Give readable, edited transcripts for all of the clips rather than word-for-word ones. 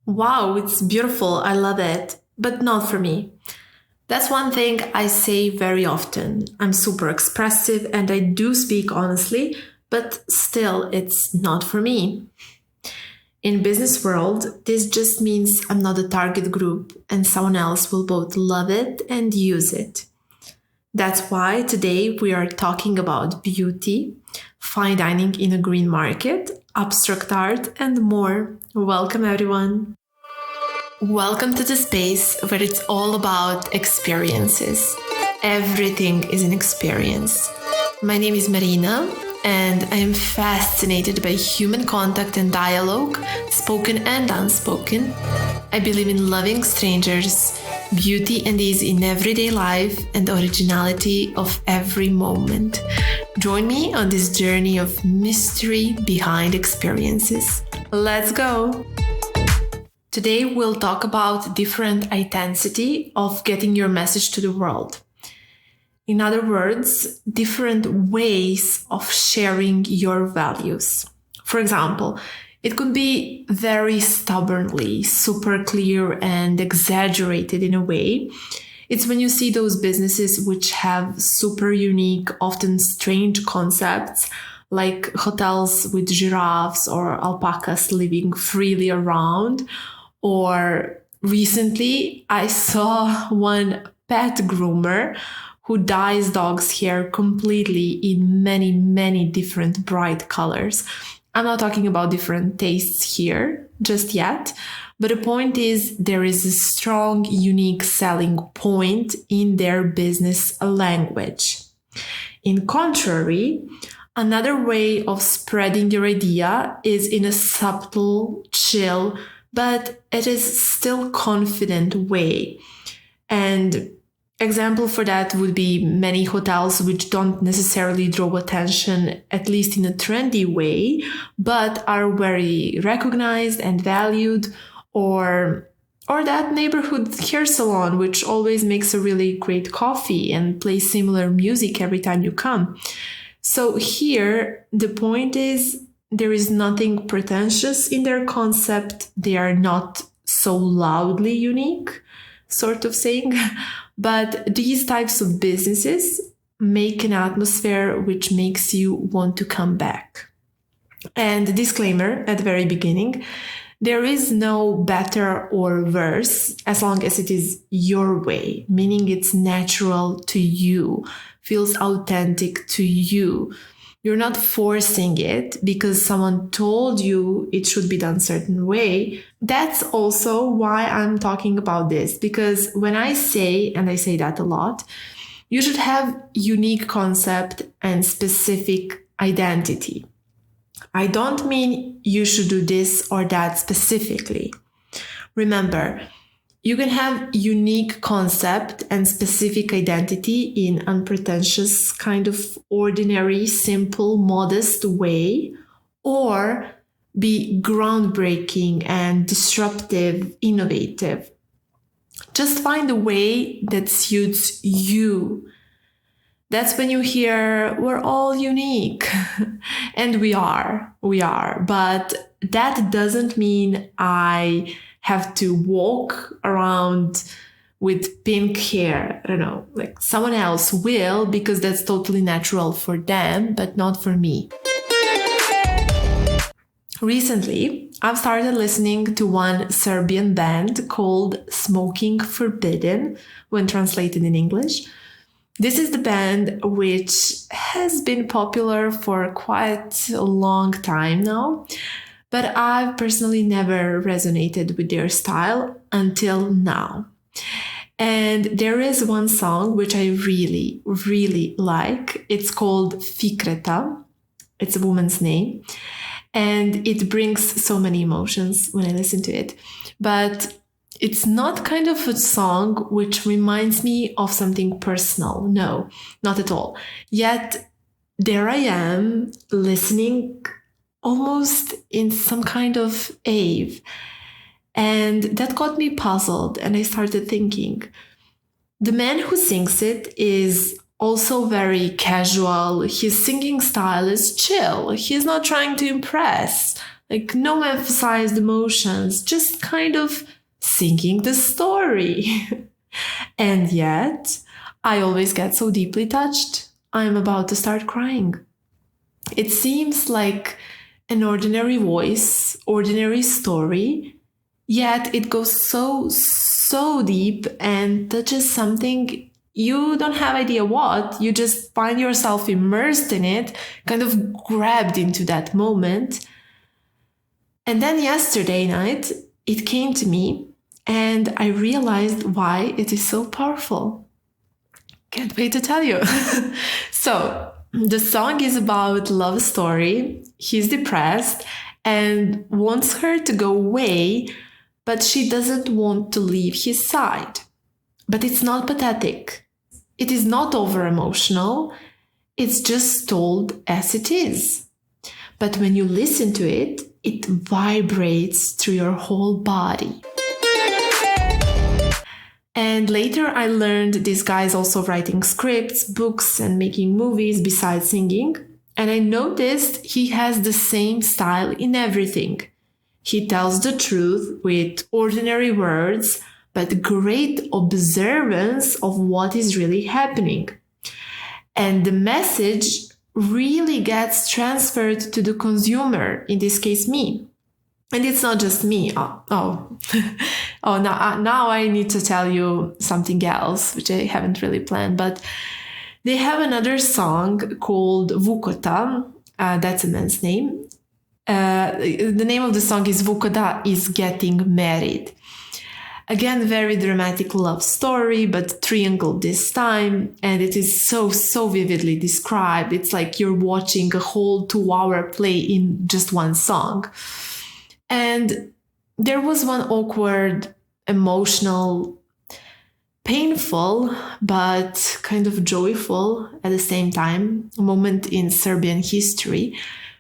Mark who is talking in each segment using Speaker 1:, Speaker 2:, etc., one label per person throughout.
Speaker 1: Wow, it's beautiful. I love it, but not for me. That's one thing I say very often. I'm super expressive and I do speak honestly, but still it's not for me. In business world, this just means I'm not a target group and someone else will both love it and use it. That's why today we are talking about beauty, fine dining in a green market, abstract art, and more. Welcome, everyone. Welcome to the space where it's all about experiences. Everything is an experience. My name is Marina, and I am fascinated by human contact and dialogue, spoken and unspoken. I believe in loving strangers, beauty and ease in everyday life, and originality of every moment. Join me on this journey of mystery behind experiences. Let's go! Today we'll talk about different intensity of getting your message to the world. In other words, different ways of sharing your values. For example, it could be very stubbornly, super clear and exaggerated in a way. It's when you see those businesses which have super unique, often strange concepts, like hotels with giraffes or alpacas living freely around. Or recently, I saw one pet groomer who dyes dogs' hair completely in many, many different bright colors. I'm not talking about different tastes here just yet, but the point is there is a strong, unique selling point in their business language. In contrary, another way of spreading your idea is in a subtle, chill, but it is still confident way. And example for that would be many hotels which don't necessarily draw attention, at least in a trendy way, but are very recognized and valued, or that neighborhood hair salon which always makes a really great coffee and plays similar music every time you come. So here the point is there is nothing pretentious in their concept. They are not so loudly unique, sort of saying. But these types of businesses make an atmosphere which makes you want to come back. And disclaimer at the very beginning, there is no better or worse as long as it is your way, meaning it's natural to you, feels authentic to you. You're not forcing it because someone told you it should be done a certain way. That's also why I'm talking about this, because when I say, and I say that a lot, you should have unique concept and specific identity. I don't mean you should do this or that specifically. Remember, you can have unique concept and specific identity in unpretentious, kind of ordinary, simple, modest way, or be groundbreaking and disruptive, innovative. Just find a way that suits you. That's when you hear we're all unique. And we are. But that doesn't mean I have to walk around with pink hair. I don't know, like someone else will, because that's totally natural for them, but not for me. Recently, I've started listening to one Serbian band called Smoking Forbidden, when translated in English. This is the band which has been popular for quite a long time now, but I've personally never resonated with their style until now. And there is one song which I really, really like. It's called Fikreta. It's a woman's name. And it brings so many emotions when I listen to it. But it's not kind of a song which reminds me of something personal. No, not at all. Yet there I am listening almost in some kind of awe. And that got me puzzled, and I started thinking, the man who sings it is also very casual. His singing style is chill. He's not trying to impress. Like no emphasized emotions, just kind of singing the story. And yet, I always get so deeply touched. I'm about to start crying. It seems like an ordinary voice, ordinary story, yet it goes so deep and touches something you don't have idea what. You just find yourself immersed in it, kind of grabbed into that moment. And then yesterday night, it came to me and I realized why it is so powerful. Can't wait to tell you. So, the song is about love story. He's depressed and wants her to go away, but she doesn't want to leave his side. But it's not pathetic. It is not over-emotional. It's just told as it is. But when you listen to it, it vibrates through your whole body. And later I learned this guy is also writing scripts, books, and making movies besides singing. And I noticed he has the same style in everything. He tells the truth with ordinary words, but great observance of what is really happening. And the message really gets transferred to the consumer, in this case me. And it's not just me. Now I need to tell you something else, which I haven't really planned, but they have another song called Vukota. That's a man's name. The name of the song is Vukota is Getting Married. Again, very dramatic love story, but triangle this time. And it is so vividly described. It's like you're watching a whole 2-hour play in just one song. And there was one awkward, emotional, painful, but kind of joyful at the same time moment in Serbian history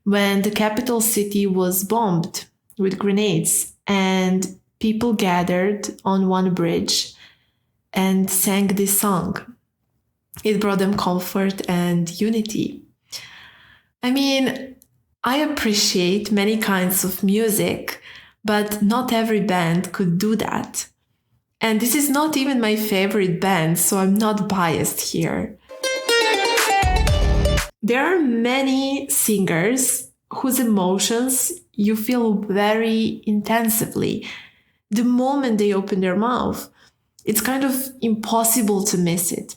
Speaker 1: when the capital city was bombed with grenades and people gathered on one bridge and sang this song. It brought them comfort and unity. I mean, I appreciate many kinds of music, but not every band could do that. And this is not even my favorite band, so I'm not biased here. There are many singers whose emotions you feel very intensively the moment they open their mouth. It's kind of impossible to miss it.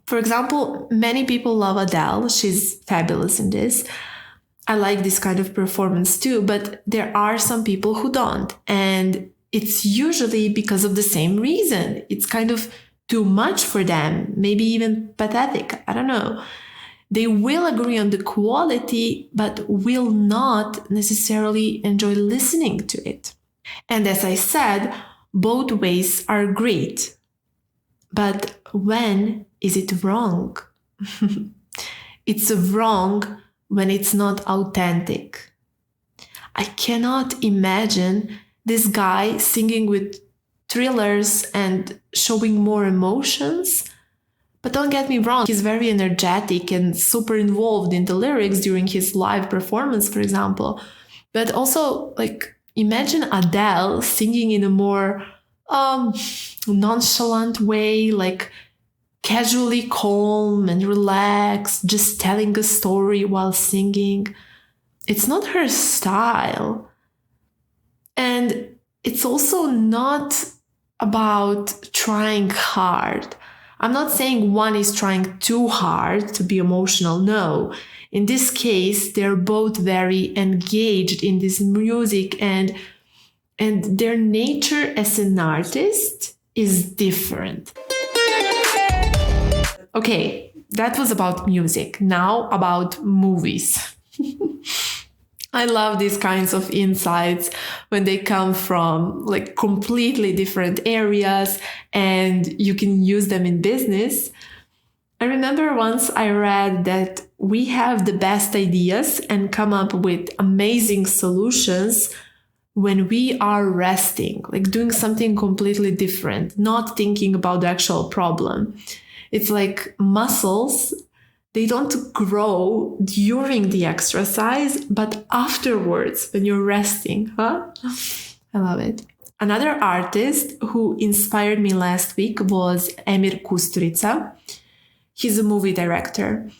Speaker 1: For example, many people love Adele. She's fabulous in this. I like this kind of performance too, but there are some people who don't. And it's usually because of the same reason. It's kind of too much for them, maybe even pathetic. I don't know. They will agree on the quality, but will not necessarily enjoy listening to it. And as I said, both ways are great. But when is it wrong? It's wrong when it's not authentic. I cannot imagine this guy singing with thrillers and showing more emotions. But don't get me wrong, he's very energetic and super involved in the lyrics during his live performance, for example. But also, imagine Adele singing in a more nonchalant way, casually calm and relaxed, just telling a story while singing. It's not her style. And it's also not about trying hard. I'm not saying one is trying too hard to be emotional. No. In this case, they're both very engaged in this music and their nature as an artist is different. Okay, that was about music. Now about movies. I love these kinds of insights when they come from completely different areas and you can use them in business. I remember once I read that we have the best ideas and come up with amazing solutions when we are resting, doing something completely different, not thinking about the actual problem. It's like muscles They don't grow during the exercise, but afterwards when you're resting, huh? I love it. Another artist who inspired me last week was Emir Kusturica. He's a movie director.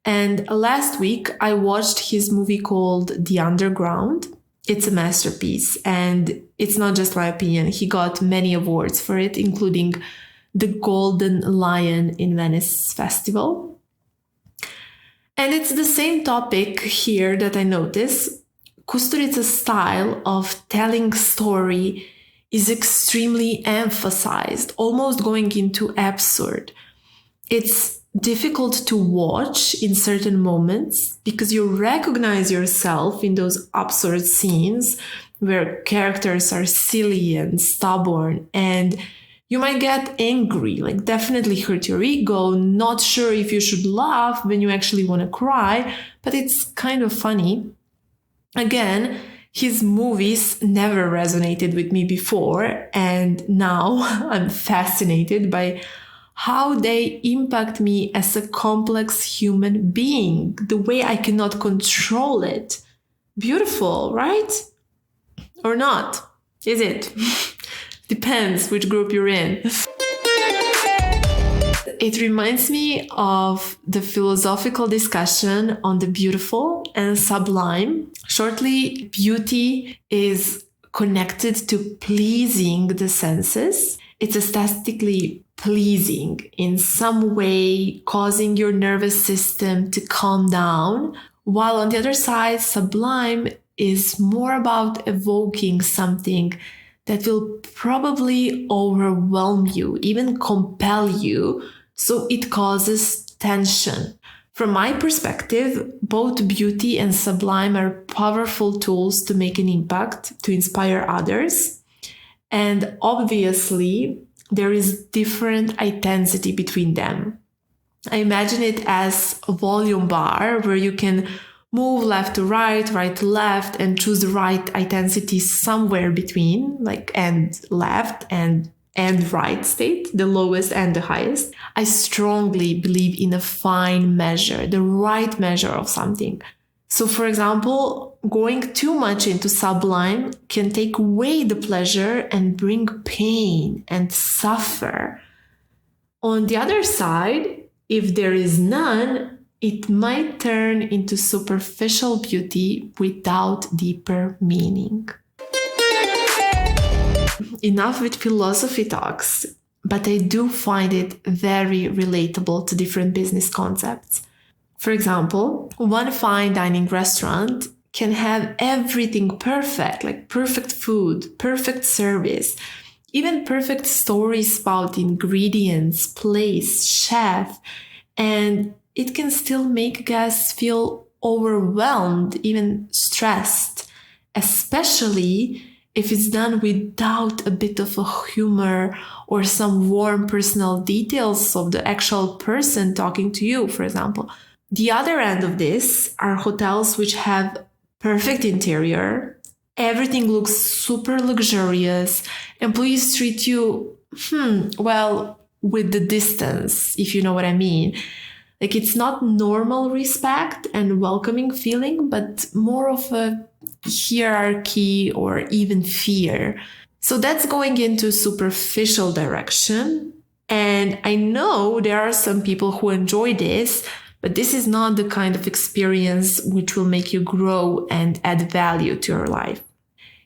Speaker 1: And last week I watched his movie called The Underground. It's a masterpiece, and it's not just my opinion. He got many awards for it, including the Golden Lion in Venice Festival. And it's the same topic here that I notice. Kusturica's style of telling story is extremely emphasized, almost going into absurd. It's difficult to watch in certain moments because you recognize yourself in those absurd scenes where characters are silly and stubborn, and you might get angry, like definitely hurt your ego, not sure if you should laugh when you actually want to cry, but it's kind of funny. Again, his movies never resonated with me before, and now I'm fascinated by how they impact me as a complex human being, the way I cannot control it. Beautiful, right? Or not? Is it? Depends which group you're in. It reminds me of the philosophical discussion on the beautiful and sublime. Shortly, beauty is connected to pleasing the senses. It's aesthetically pleasing in some way, causing your nervous system to calm down. While on the other side, sublime is more about evoking something that will probably overwhelm you, even compel you, so it causes tension. From my perspective, both beauty and sublime are powerful tools to make an impact, to inspire others. And obviously, there is different intensity between them. I imagine it as a volume bar where you can move left to right, right to left, and choose the right intensity somewhere between, like and left and right state, the lowest and the highest. I strongly believe in a fine measure, the right measure of something. So for example, going too much into sublime can take away the pleasure and bring pain and suffer. On the other side, if there is none, it might turn into superficial beauty without deeper meaning. Enough with philosophy talks, but I do find it very relatable to different business concepts. For example, one fine dining restaurant can have everything perfect, like perfect food, perfect service, even perfect stories about ingredients, place, chef, and it can still make guests feel overwhelmed, even stressed, especially if it's done without a bit of a humor or some warm personal details of the actual person talking to you, for example. The other end of this are hotels which have perfect interior. Everything looks super luxurious. Employees treat you, well, with the distance, if you know what I mean. Like it's not normal respect and welcoming feeling, but more of a hierarchy or even fear. So that's going into superficial direction. And I know there are some people who enjoy this, but this is not the kind of experience which will make you grow and add value to your life.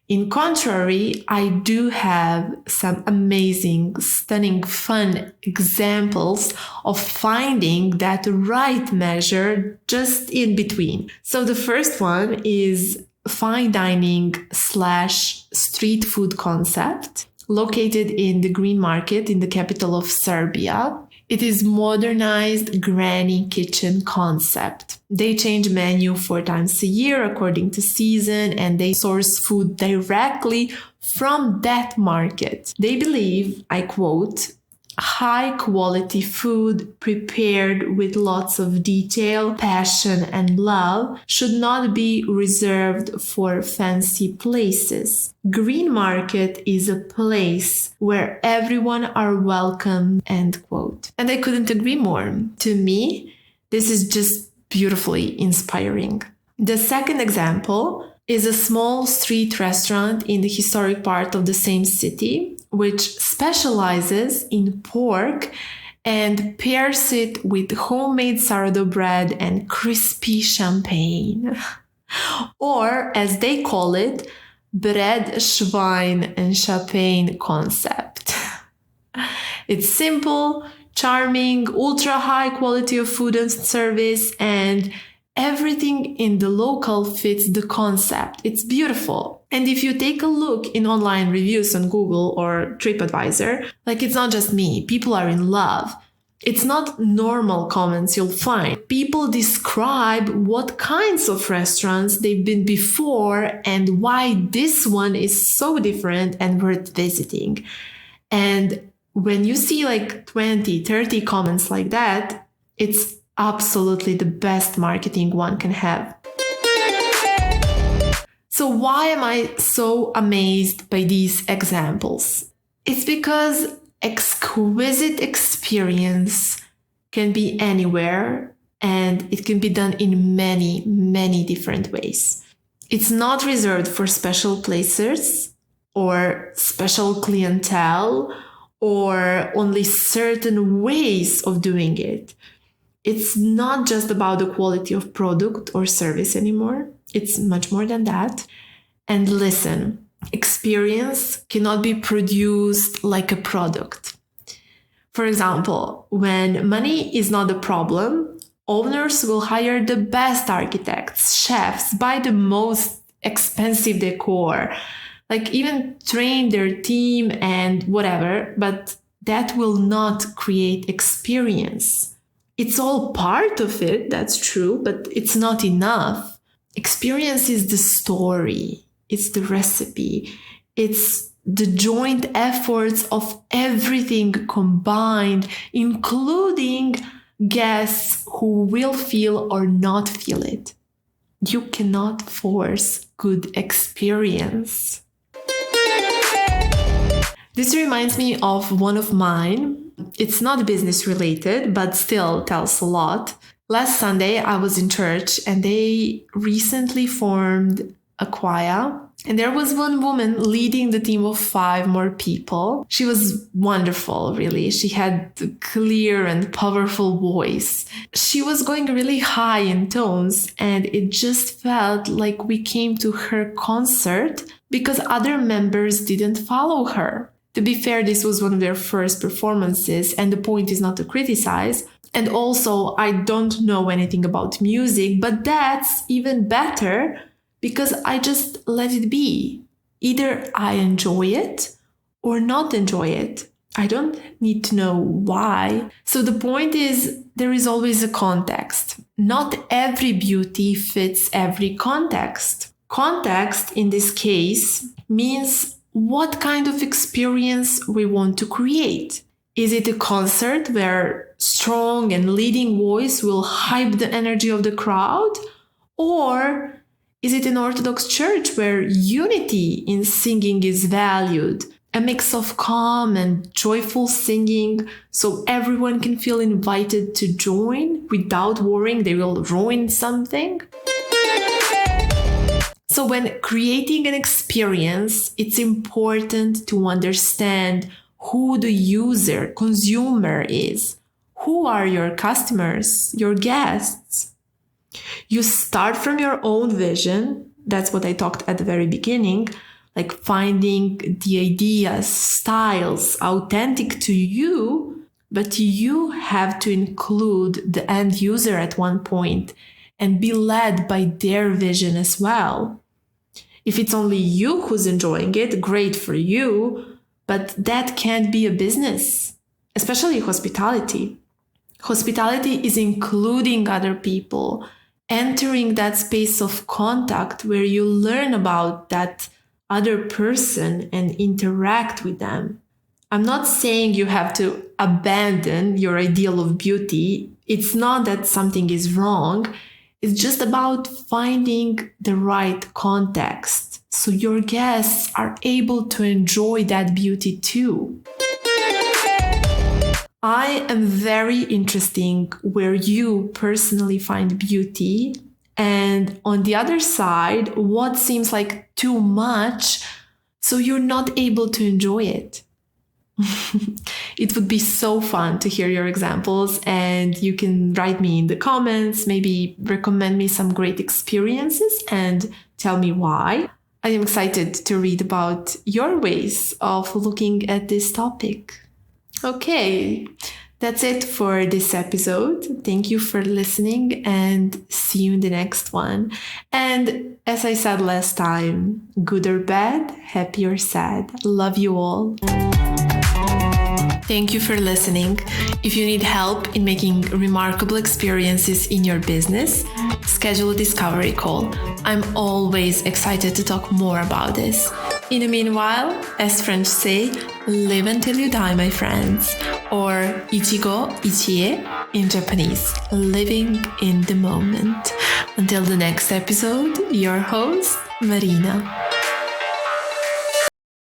Speaker 1: In contrary, I do have some amazing, stunning, fun examples of finding that right measure just in between. So the first one is fine dining / street food concept located in the Green Market in the capital of Serbia. It is modernized granny kitchen concept. They change menu 4 times a year according to season, and they source food directly from that market. They believe, I quote, high quality food prepared with lots of detail, passion, and love should not be reserved for fancy places. Green Market is a place where everyone are welcome, end quote. And I couldn't agree more. To me, This is just beautifully inspiring. The second example is a small street restaurant in the historic part of the same city, which specializes in pork and pairs it with homemade sourdough bread and crispy champagne. Or, as they call it, bread, Schwein, and champagne concept. It's simple, charming, ultra high quality of food and service, and everything in the local fits the concept. It's beautiful. And if you take a look in online reviews on Google or TripAdvisor, it's not just me, people are in love. It's not normal comments you'll find. People describe what kinds of restaurants they've been before and why this one is so different and worth visiting. And when you see 20, 30 comments like that, it's absolutely the best marketing one can have. So why am I so amazed by these examples? It's because exquisite experience can be anywhere and it can be done in many, many different ways. It's not reserved for special places or special clientele or only certain ways of doing it. It's not just about the quality of product or service anymore. It's much more than that. And listen, experience cannot be produced like a product. For example, when money is not a problem, owners will hire the best architects, chefs, buy the most expensive decor, even train their team and whatever, but that will not create experience. It's all part of it, that's true, but it's not enough. Experience is the story, it's the recipe, it's the joint efforts of everything combined, including guests who will feel or not feel it. You cannot force good experience. This reminds me of one of mine. It's not business related, but still tells a lot. Last Sunday, I was in church and they recently formed a choir. And there was one woman leading the team of 5 more people. She was wonderful, really. She had a clear and powerful voice. She was going really high in tones, and it just felt like we came to her concert because other members didn't follow her. To be fair, this was one of their first performances, and the point is not to criticize. And also, I don't know anything about music, but that's even better because I just let it be. Either I enjoy it or not enjoy it. I don't need to know why. So the point is, there is always a context. Not every beauty fits every context. Context, in this case, means what kind of experience we want to create. Is it a concert where strong and leading voice will hype the energy of the crowd? Or is it an Orthodox church where unity in singing is valued? A mix of calm and joyful singing so everyone can feel invited to join without worrying they will ruin something? So when creating an experience, it's important to understand who the user, consumer is. Who are your customers, your guests? You start from your own vision. That's what I talked at the very beginning, like finding the ideas, styles authentic to you, but you have to include the end user at one point and be led by their vision as well. If it's only you who's enjoying it, great for you, but that can't be a business, especially hospitality. Hospitality is including other people, entering that space of contact where you learn about that other person and interact with them. I'm not saying you have to abandon your ideal of beauty. It's not that something is wrong. It's just about finding the right context so your guests are able to enjoy that beauty too. I am very interesting where you personally find beauty. And on the other side, what seems like too much, so you're not able to enjoy it. It would be so fun to hear your examples, and you can write me in the comments, maybe recommend me some great experiences and tell me why. I am excited to read about your ways of looking at this topic. Okay, that's it for this episode. Thank you for listening and see you in the next one. And as I said last time, good or bad, happy or sad, love you all. Thank you for listening. If you need help in making remarkable experiences in your business, schedule a discovery call. I'm always excited to talk more about this. In the meanwhile, as French say, live until you die, my friends. Or ichigo ichie in Japanese, living in the moment. Until the next episode, your host, Marina.